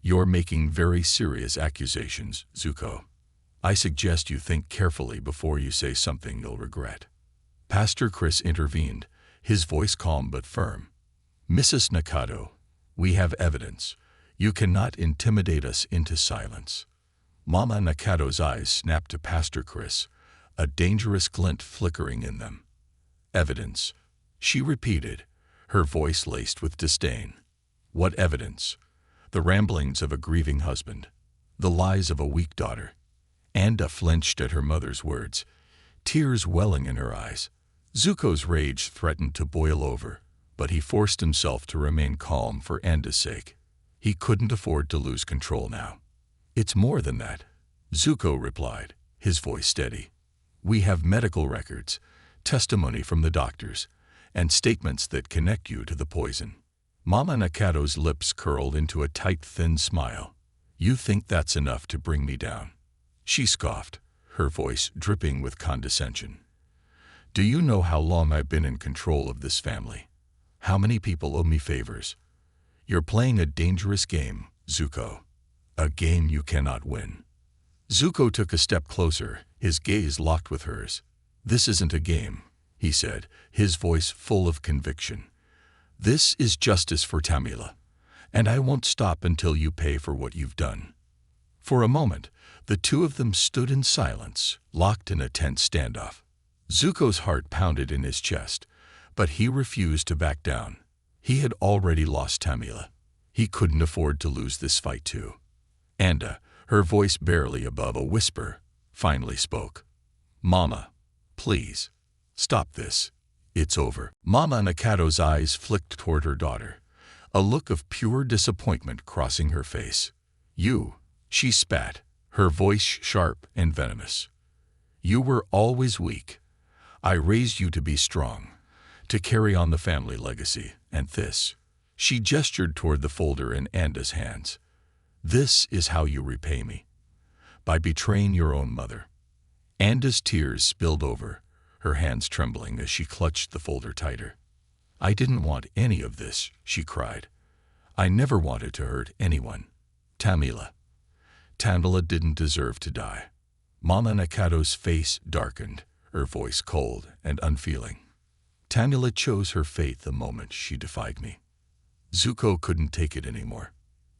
"You're making very serious accusations, Zuko. I suggest you think carefully before you say something you'll regret." Pastor Chris intervened, his voice calm but firm. "Mrs. Nakado, we have evidence. You cannot intimidate us into silence." Mama Nakado's eyes snapped to Pastor Chris, a dangerous glint flickering in them. "Evidence," she repeated, her voice laced with disdain. "What evidence? The ramblings of a grieving husband, the lies of a weak daughter." Anda flinched at her mother's words, tears welling in her eyes. Zuko's rage threatened to boil over, but he forced himself to remain calm for Anda's sake. He couldn't afford to lose control now. "It's more than that," Zuko replied, his voice steady. "We have medical records, testimony from the doctors, and statements that connect you to the poison." Mama Nakado's lips curled into a tight, thin smile. "You think that's enough to bring me down?" She scoffed, her voice dripping with condescension. "Do you know how long I've been in control of this family? How many people owe me favors? You're playing a dangerous game, Zuko. A game you cannot win. Zuko took a step closer, his gaze locked with hers. This isn't a game, he said, his voice full of conviction. This is justice for Tamila, and I won't stop until you pay for what you've done. For a moment, the two of them stood in silence, locked in a tense standoff. Zuko's heart pounded in his chest, but he refused to back down. He had already lost Tamila. He couldn't afford to lose this fight too. Anda, her voice barely above a whisper, finally spoke. Mama, please, stop this. It's over. Mama Nakado's eyes flicked toward her daughter, a look of pure disappointment crossing her face. You, she spat, her voice sharp and venomous. You were always weak. I raised you to be strong, to carry on the family legacy, and this. She gestured toward the folder in Anda's hands. This is how you repay me. By betraying your own mother. Anda's tears spilled over, her hands trembling as she clutched the folder tighter. I didn't want any of this, she cried. I never wanted to hurt anyone. Tamila didn't deserve to die. Mama Nakado's face darkened, her voice cold and unfeeling. Tamila chose her fate the moment she defied me. Zuko couldn't take it anymore.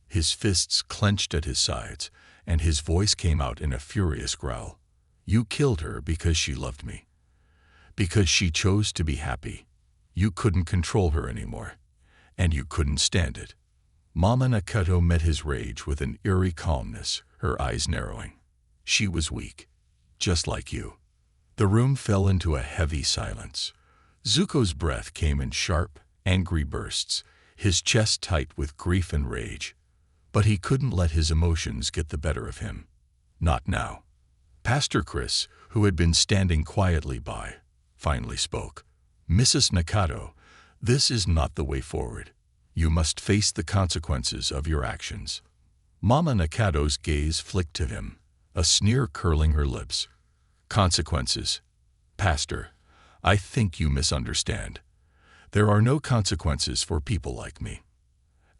His fists clenched at his sides, and his voice came out in a furious growl. You killed her because she loved me. Because she chose to be happy. You couldn't control her anymore, and you couldn't stand it. Mama Nakado met his rage with an eerie calmness, her eyes narrowing. She was weak, just like you. The room fell into a heavy silence. Zuko's breath came in sharp, angry bursts, his chest tight with grief and rage. But he couldn't let his emotions get the better of him. Not now. Pastor Chris, who had been standing quietly by, finally spoke. Mrs. Nakado, this is not the way forward. You must face the consequences of your actions. Mama Nakado's gaze flicked to him, a sneer curling her lips. Consequences. Pastor, I think you misunderstand. There are no consequences for people like me.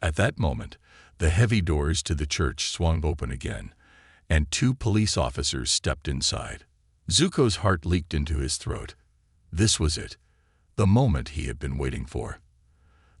At that moment, the heavy doors to the church swung open again, and two police officers stepped inside. Zuko's heart leaked into his throat. This was it, the moment he had been waiting for.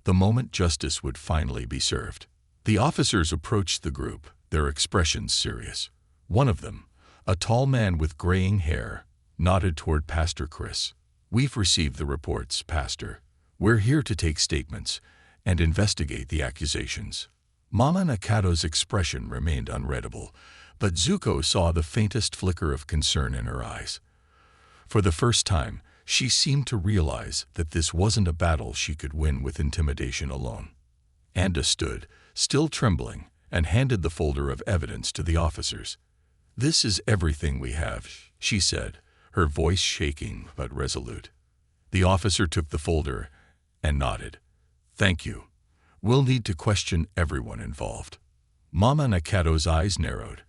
The moment justice would finally be served. The officers approached the group, their expressions serious. One of them, a tall man with graying hair, nodded toward Pastor Chris. We've received the reports, Pastor. We're here to take statements and investigate the accusations. Mama Nakado's expression remained unreadable, but Zuko saw the faintest flicker of concern in her eyes. For the first time, she seemed to realize that this wasn't a battle she could win with intimidation alone. Anda stood, still trembling, and handed the folder of evidence to the officers. This is everything we have, she said, her voice shaking but resolute. The officer took the folder and nodded. Thank you. We'll need to question everyone involved. Mama Nakado's eyes narrowed,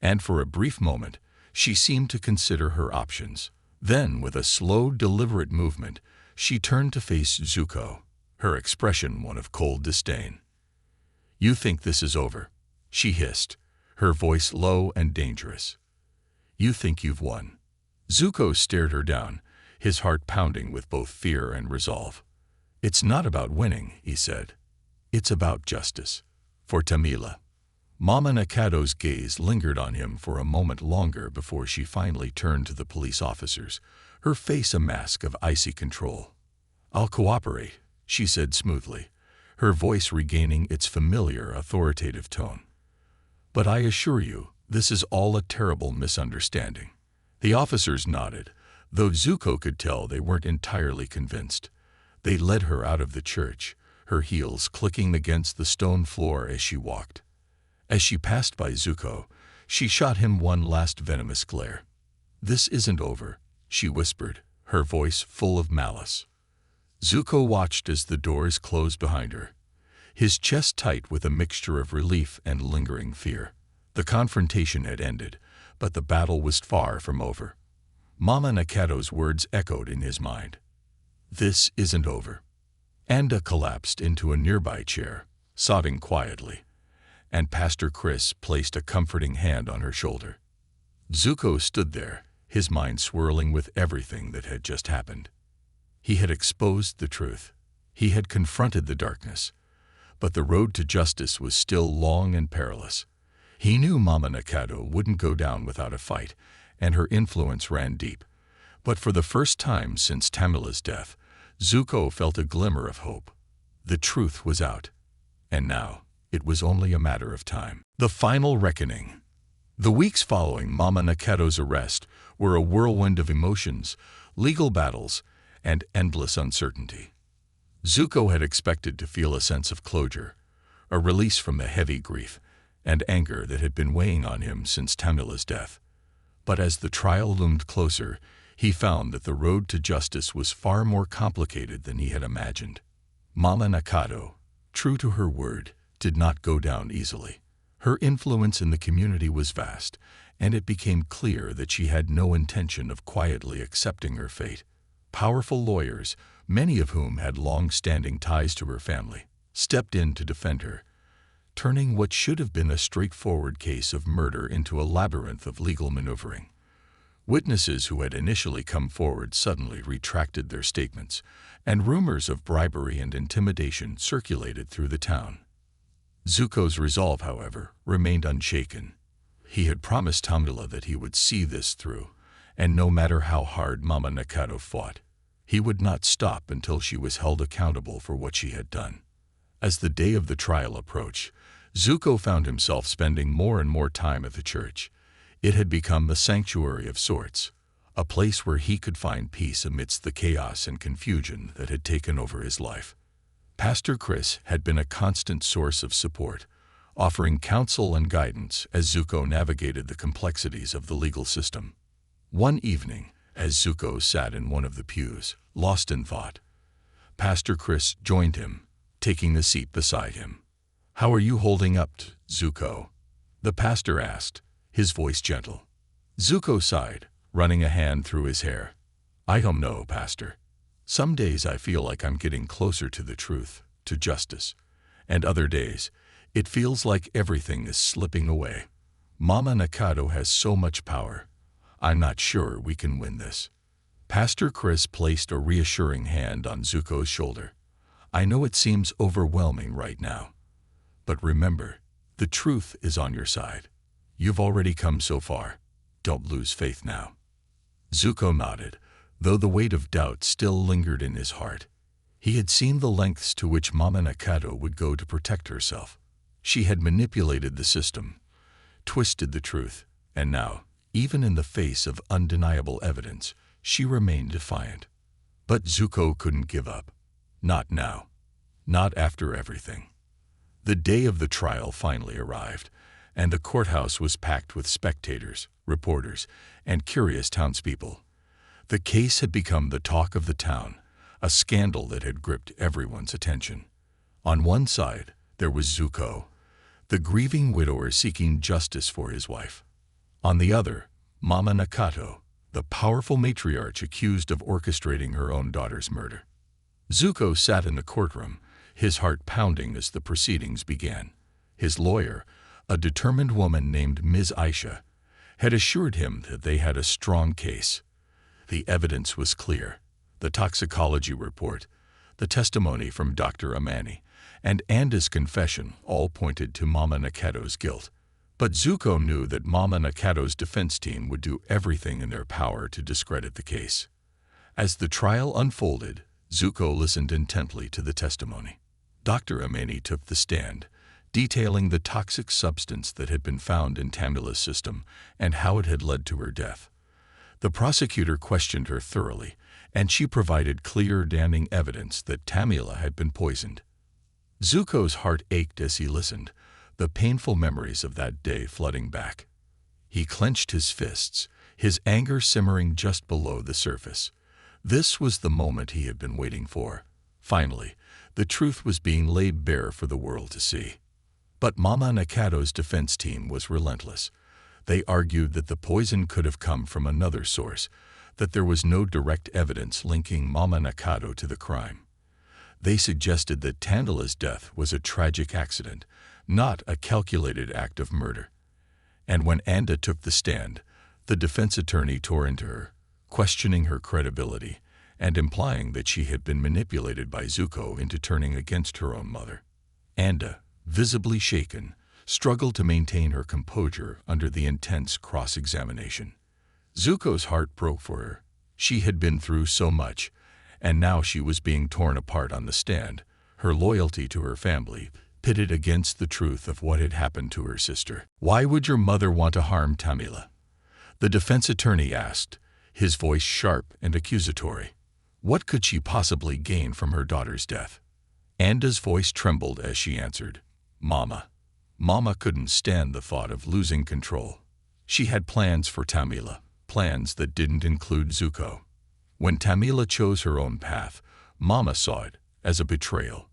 and for a brief moment, she seemed to consider her options. Then, with a slow, deliberate movement, she turned to face Zuko, her expression one of cold disdain. You think this is over? She hissed, her voice low and dangerous. You think you've won? Zuko stared her down, his heart pounding with both fear and resolve. It's not about winning, he said. It's about justice. For Tamila. Mama Nakado's gaze lingered on him for a moment longer before she finally turned to the police officers, her face a mask of icy control. I'll cooperate, she said smoothly, her voice regaining its familiar, authoritative tone. But I assure you, this is all a terrible misunderstanding. The officers nodded, though Zuko could tell they weren't entirely convinced. They led her out of the church, her heels clicking against the stone floor as she walked. As she passed by Zuko, she shot him one last venomous glare. This isn't over, she whispered, her voice full of malice. Zuko watched as the doors closed behind her, his chest tight with a mixture of relief and lingering fear. The confrontation had ended, but the battle was far from over. Mama Nakado's words echoed in his mind. This isn't over. Anda collapsed into a nearby chair, sobbing quietly, and Pastor Chris placed a comforting hand on her shoulder. Zuko stood there, his mind swirling with everything that had just happened. He had exposed the truth. He had confronted the darkness. But the road to justice was still long and perilous. He knew Mama Nakado wouldn't go down without a fight, and her influence ran deep. But for the first time since Tamila's death, Zuko felt a glimmer of hope. The truth was out. And now, it was only a matter of time. The final reckoning. The weeks following Mama Nakado's arrest were a whirlwind of emotions, legal battles, and endless uncertainty. Zuko had expected to feel a sense of closure, a release from the heavy grief and anger that had been weighing on him since Tamila's death. But as the trial loomed closer, he found that the road to justice was far more complicated than he had imagined. Mama Nakado, true to her word, did not go down easily. Her influence in the community was vast, and it became clear that she had no intention of quietly accepting her fate. Powerful lawyers, many of whom had long-standing ties to her family, stepped in to defend her, turning what should have been a straightforward case of murder into a labyrinth of legal maneuvering. Witnesses who had initially come forward suddenly retracted their statements, and rumors of bribery and intimidation circulated through the town. Zuko's resolve, however, remained unshaken. He had promised Tamila that he would see this through, and no matter how hard Mama Nakado fought, he would not stop until she was held accountable for what she had done. As the day of the trial approached, Zuko found himself spending more and more time at the church. It had become a sanctuary of sorts, a place where he could find peace amidst the chaos and confusion that had taken over his life. Pastor Chris had been a constant source of support, offering counsel and guidance as Zuko navigated the complexities of the legal system. One evening, as Zuko sat in one of the pews, lost in thought, Pastor Chris joined him, taking the seat beside him. "How are you holding up, Zuko?" the pastor asked, his voice gentle. Zuko sighed, running a hand through his hair. "I don't know, Pastor. Some days I feel like I'm getting closer to the truth, to justice, and other days it feels like everything is slipping away. Mama Nakado has so much power. I'm not sure we can win this." Pastor Chris placed a reassuring hand on Zuko's shoulder. "I know it seems overwhelming right now, but remember, the truth is on your side. You've already come so far. Don't lose faith now." Zuko nodded, though the weight of doubt still lingered in his heart. He had seen the lengths to which Mama Nakado would go to protect herself. She had manipulated the system, twisted the truth, and now, even in the face of undeniable evidence, she remained defiant. But Zuko couldn't give up. Not now. Not after everything. The day of the trial finally arrived, and the courthouse was packed with spectators, reporters, and curious townspeople. The case had become the talk of the town, a scandal that had gripped everyone's attention. On one side, there was Zuko, the grieving widower seeking justice for his wife. On the other, Mama Nakado, the powerful matriarch accused of orchestrating her own daughter's murder. Zuko sat in the courtroom, his heart pounding as the proceedings began. His lawyer, a determined woman named Ms. Aisha, had assured him that they had a strong case. The evidence was clear. The toxicology report, the testimony from Dr. Amani, and Anda's confession all pointed to Mama Nakado's guilt. But Zuko knew that Mama Nakado's defense team would do everything in their power to discredit the case. As the trial unfolded, Zuko listened intently to the testimony. Dr. Amani took the stand, detailing the toxic substance that had been found in Tamila's system and how it had led to her death. The prosecutor questioned her thoroughly, and she provided clear, damning evidence that Tamila had been poisoned. Zuko's heart ached as he listened, the painful memories of that day flooding back. He clenched his fists, his anger simmering just below the surface. This was the moment he had been waiting for. Finally, the truth was being laid bare for the world to see. But Mama Nakado's defense team was relentless. They argued that the poison could have come from another source, that there was no direct evidence linking Mama Nakado to the crime. They suggested that Tamila's death was a tragic accident, not a calculated act of murder. And when Anda took the stand, the defense attorney tore into her, questioning her credibility and implying that she had been manipulated by Zuko into turning against her own mother. Anda, visibly shaken, struggled to maintain her composure under the intense cross-examination. Zuko's heart broke for her. She had been through so much, and now she was being torn apart on the stand, her loyalty to her family pitted against the truth of what had happened to her sister. "Why would your mother want to harm Tamila?" the defense attorney asked, his voice sharp and accusatory. What could she possibly gain from her daughter's death? Anda's voice trembled as she answered, "Mama." Mama couldn't stand the thought of losing control. She had plans for Tamila, plans that didn't include Zuko. When Tamila chose her own path, Mama saw it as a betrayal.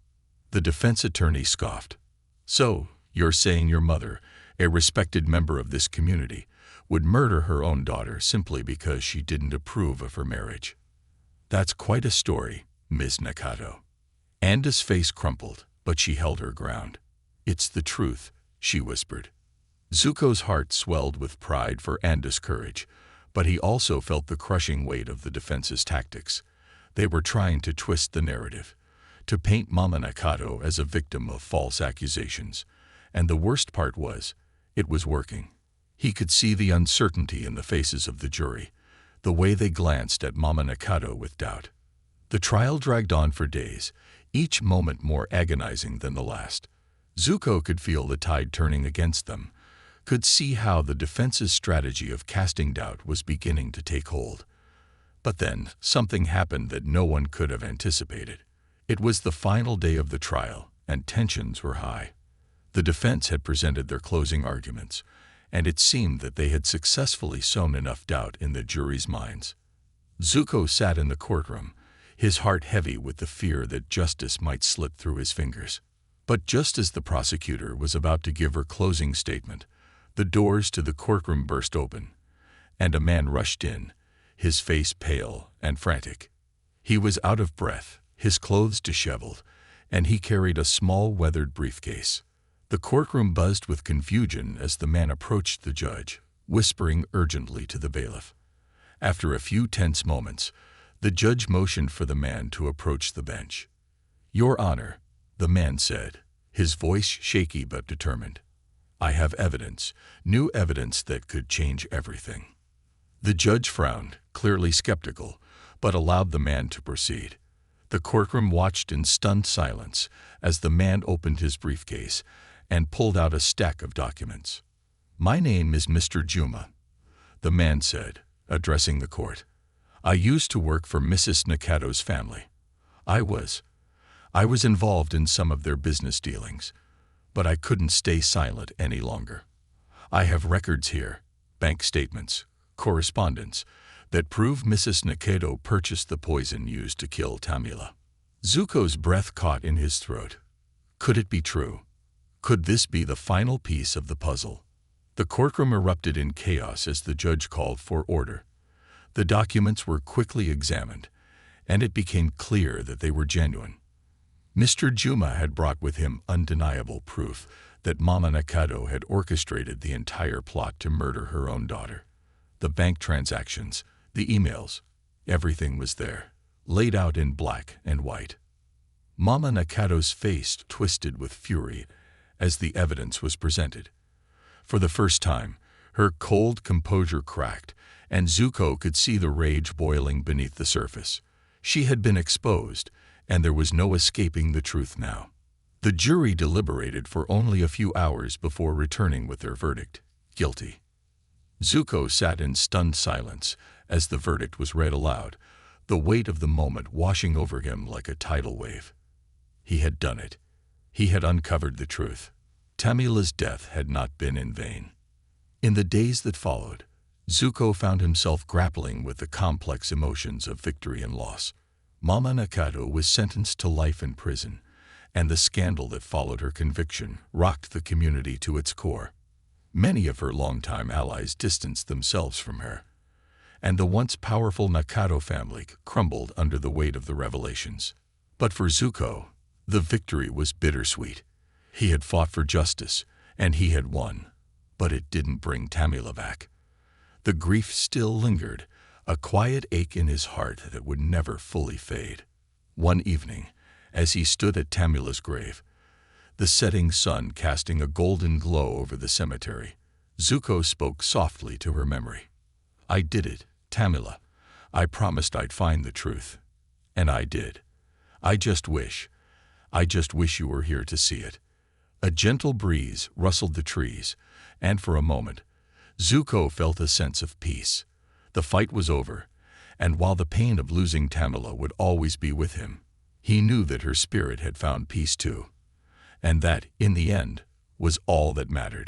The defense attorney scoffed. "So, you're saying your mother, a respected member of this community, would murder her own daughter simply because she didn't approve of her marriage?" "That's quite a story, Ms. Nakato." Anda's face crumpled, but she held her ground. "It's the truth," she whispered. Zuko's heart swelled with pride for Anda's courage, but he also felt the crushing weight of the defense's tactics. They were trying to twist the narrative, to paint Mama Nakato as a victim of false accusations, and the worst part was, it was working. He could see the uncertainty in the faces of the jury, the way they glanced at Mama Nakato with doubt. The trial dragged on for days, each moment more agonizing than the last. Zuko could feel the tide turning against them, could see how the defense's strategy of casting doubt was beginning to take hold. But then, something happened that no one could have anticipated. It was the final day of the trial, and tensions were high. The defense had presented their closing arguments, and it seemed that they had successfully sown enough doubt in the jury's minds. Zuko sat in the courtroom, his heart heavy with the fear that justice might slip through his fingers. But just as the prosecutor was about to give her closing statement, the doors to the courtroom burst open, and a man rushed in, his face pale and frantic. He was out of breath, his clothes disheveled, and he carried a small weathered briefcase. The courtroom buzzed with confusion as the man approached the judge, whispering urgently to the bailiff. After a few tense moments, the judge motioned for the man to approach the bench. "Your Honor," the man said, his voice shaky but determined. "I have evidence, new evidence that could change everything." The judge frowned, clearly skeptical, but allowed the man to proceed. The courtroom watched in stunned silence as the man opened his briefcase and pulled out a stack of documents. "My name is Mr. Juma," the man said, addressing the court. "I used to work for Mrs. Nakato's family. I was involved in some of their business dealings, but I couldn't stay silent any longer. I have records here, bank statements, correspondence, that prove Mrs. Nakato purchased the poison used to kill Tamila." Zuko's breath caught in his throat. Could it be true? Could this be the final piece of the puzzle? The courtroom erupted in chaos as the judge called for order. The documents were quickly examined, and it became clear that they were genuine. Mr. Juma had brought with him undeniable proof that Mama Nakato had orchestrated the entire plot to murder her own daughter. The bank transactions, the emails, everything was there, laid out in black and white. Mama Nakato's face twisted with fury as the evidence was presented. For the first time, her cold composure cracked, and Zuko could see the rage boiling beneath the surface. She had been exposed, and there was no escaping the truth now. The jury deliberated for only a few hours before returning with their verdict: guilty. Zuko sat in stunned silence as the verdict was read aloud, the weight of the moment washing over him like a tidal wave. He had done it. He had uncovered the truth. Tamila's death had not been in vain. In the days that followed, Zuko found himself grappling with the complex emotions of victory and loss. Mama Nakato was sentenced to life in prison, and the scandal that followed her conviction rocked the community to its core. Many of her longtime allies distanced themselves from her, and the once powerful Nakato family crumbled under the weight of the revelations. But for Zuko, the victory was bittersweet. He had fought for justice, and he had won. But it didn't bring Tamila back. The grief still lingered, a quiet ache in his heart that would never fully fade. One evening, as he stood at Tamila's grave, the setting sun casting a golden glow over the cemetery, Zuko spoke softly to her memory. "I did it, Tamila. I promised I'd find the truth. And I did. I just wish you were here to see it." A gentle breeze rustled the trees, and for a moment, Zuko felt a sense of peace. The fight was over, and while the pain of losing Tamila would always be with him, he knew that her spirit had found peace too. And that, in the end, was all that mattered.